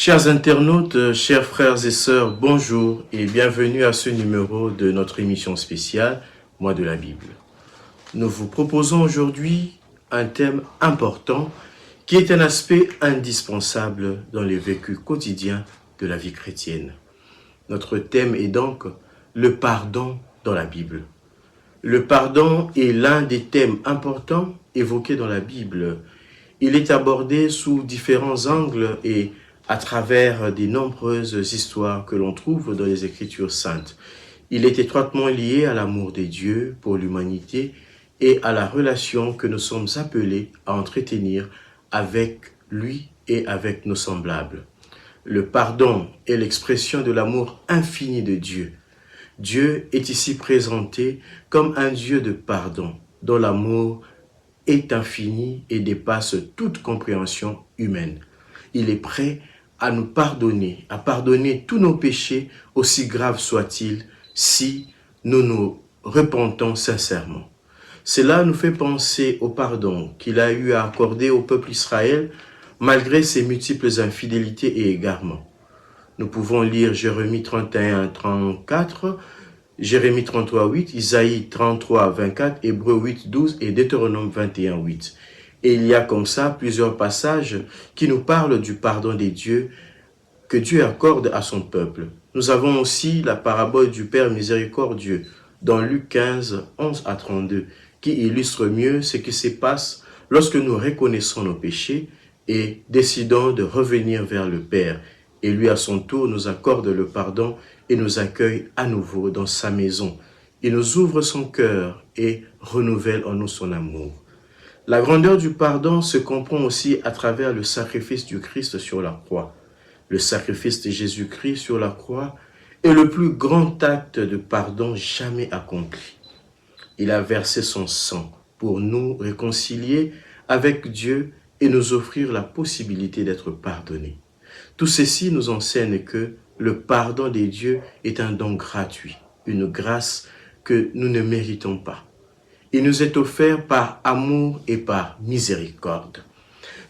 Chers internautes, chers frères et sœurs, bonjour et bienvenue à ce numéro de notre émission spéciale, Mois de la Bible. Nous vous proposons aujourd'hui un thème important qui est un aspect indispensable dans le vécu quotidien de la vie chrétienne. Notre thème est donc le pardon dans la Bible. Le pardon est l'un des thèmes importants évoqués dans la Bible. Il est abordé sous différents angles et à travers de nombreuses histoires que l'on trouve dans les Écritures saintes. Il est étroitement lié à l'amour de Dieu pour l'humanité et à la relation que nous sommes appelés à entretenir avec lui et avec nos semblables. Le pardon est l'expression de l'amour infini de Dieu. Dieu est ici présenté comme un Dieu de pardon, dont l'amour est infini et dépasse toute compréhension humaine. Il est prêt à nous pardonner, à pardonner tous nos péchés, aussi graves soient-ils, si nous nous repentons sincèrement. Cela nous fait penser au pardon qu'il a eu à accorder au peuple Israël malgré ses multiples infidélités et égarements. Nous pouvons lire Jérémie 31, 34, Jérémie 33, 8, Isaïe 33, 24, Hébreux 8, 12 et Deutéronome 21, 8. Et il y a comme ça plusieurs passages qui nous parlent du pardon des dieux que Dieu accorde à son peuple. Nous avons aussi la parabole du Père miséricordieux dans Luc 15, 11 à 32, qui illustre mieux ce qui se passe lorsque nous reconnaissons nos péchés et décidons de revenir vers le Père. Et lui, à son tour, nous accorde le pardon et nous accueille à nouveau dans sa maison. Il nous ouvre son cœur et renouvelle en nous son amour. La grandeur du pardon se comprend aussi à travers le sacrifice du Christ sur la croix. Le sacrifice de Jésus-Christ sur la croix est le plus grand acte de pardon jamais accompli. Il a versé son sang pour nous réconcilier avec Dieu et nous offrir la possibilité d'être pardonnés. Tout ceci nous enseigne que le pardon des dieux est un don gratuit, une grâce que nous ne méritons pas. Il nous est offert par amour et par miséricorde.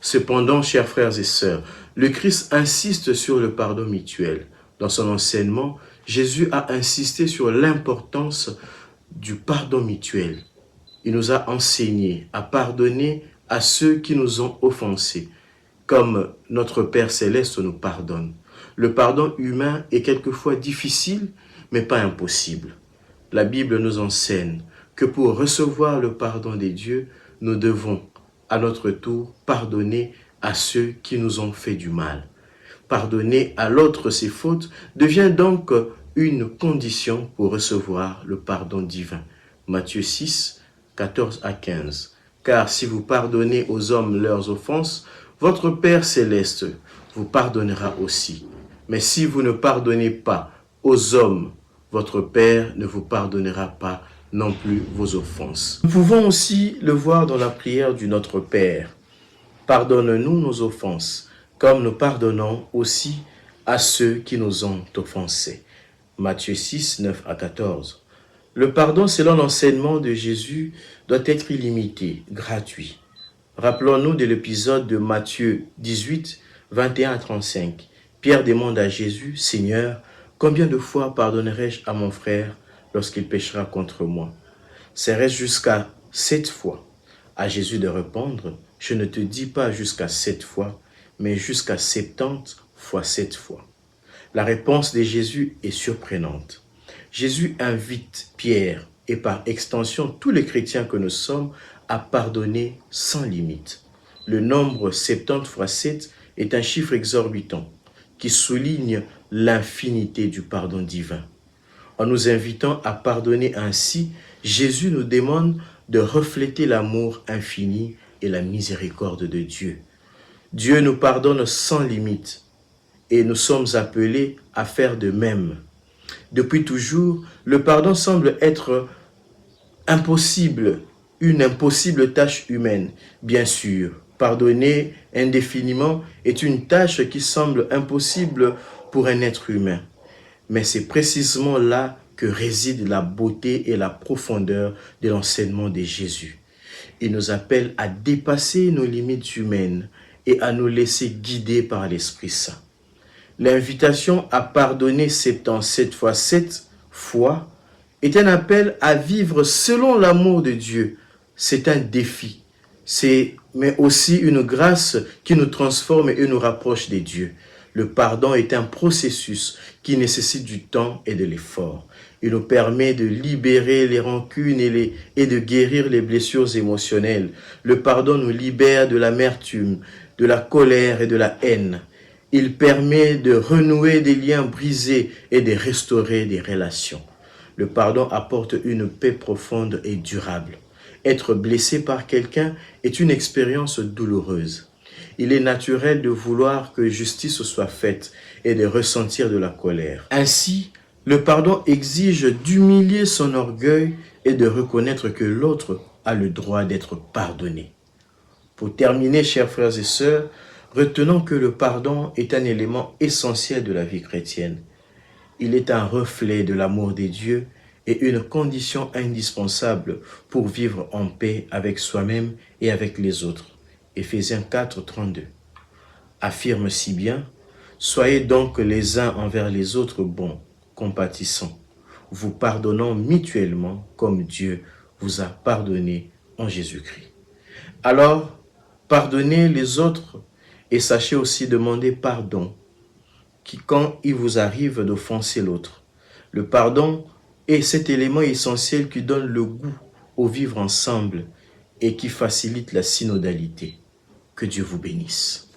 Cependant, chers frères et sœurs, le Christ insiste sur le pardon mutuel. Dans son enseignement, Jésus a insisté sur l'importance du pardon mutuel. Il nous a enseigné à pardonner à ceux qui nous ont offensés, comme notre Père Céleste nous pardonne. Le pardon humain est quelquefois difficile, mais pas impossible. La Bible nous enseigne que pour recevoir le pardon des dieux, nous devons, à notre tour, pardonner à ceux qui nous ont fait du mal. Pardonner à l'autre ses fautes devient donc une condition pour recevoir le pardon divin. Matthieu 6, 14 à 15. Car si vous pardonnez aux hommes leurs offenses, votre Père Céleste vous pardonnera aussi. Mais si vous ne pardonnez pas aux hommes, votre Père ne vous pardonnera pas non plus vos offenses. Nous pouvons aussi le voir dans la prière du Notre Père. Pardonne-nous nos offenses, comme nous pardonnons aussi à ceux qui nous ont offensés. Matthieu 6, 9 à 14. Le pardon, selon l'enseignement de Jésus, doit être illimité, gratuit. Rappelons-nous de l'épisode de Matthieu 18, 21 à 35. Pierre demande à Jésus, « Seigneur, combien de fois pardonnerai-je à mon frère lorsqu'il péchera contre moi? Serait-ce jusqu'à 7 fois? » À Jésus de répondre, « Je ne te dis pas jusqu'à 7 fois, mais jusqu'à 70 fois 7 fois. » La réponse de Jésus est surprenante. Jésus invite Pierre et par extension tous les chrétiens que nous sommes à pardonner sans limite. Le nombre 70 fois 7 est un chiffre exorbitant qui souligne l'infinité du pardon divin. En nous invitant à pardonner ainsi, Jésus nous demande de refléter l'amour infini et la miséricorde de Dieu. Dieu nous pardonne sans limite et nous sommes appelés à faire de même. Depuis toujours, le pardon semble être impossible, une impossible tâche humaine. Bien sûr, pardonner indéfiniment est une tâche qui semble impossible pour un être humain. Mais c'est précisément là que réside la beauté et la profondeur de l'enseignement de Jésus. Il nous appelle à dépasser nos limites humaines et à nous laisser guider par l'Esprit Saint. L'invitation à pardonner 77 fois 7 fois est un appel à vivre selon l'amour de Dieu. C'est un défi, mais aussi une grâce qui nous transforme et nous rapproche des dieux. Le pardon est un processus qui nécessite du temps et de l'effort. Il nous permet de libérer les rancunes et de guérir les blessures émotionnelles. Le pardon nous libère de l'amertume, de la colère et de la haine. Il permet de renouer des liens brisés et de restaurer des relations. Le pardon apporte une paix profonde et durable. Être blessé par quelqu'un est une expérience douloureuse. Il est naturel de vouloir que justice soit faite et de ressentir de la colère. Ainsi, le pardon exige d'humilier son orgueil et de reconnaître que l'autre a le droit d'être pardonné. Pour terminer, chers frères et sœurs, retenons que le pardon est un élément essentiel de la vie chrétienne. Il est un reflet de l'amour des dieux et une condition indispensable pour vivre en paix avec soi-même et avec les autres. Éphésiens 4, 32 affirme si bien: « Soyez donc les uns envers les autres bons, compatissants, vous pardonnant mutuellement comme Dieu vous a pardonné en Jésus-Christ. » Alors, pardonnez les autres et sachez aussi demander pardon quand il vous arrive d'offenser l'autre. Le pardon est cet élément essentiel qui donne le goût au vivre ensemble et qui facilite la synodalité. Que Dieu vous bénisse.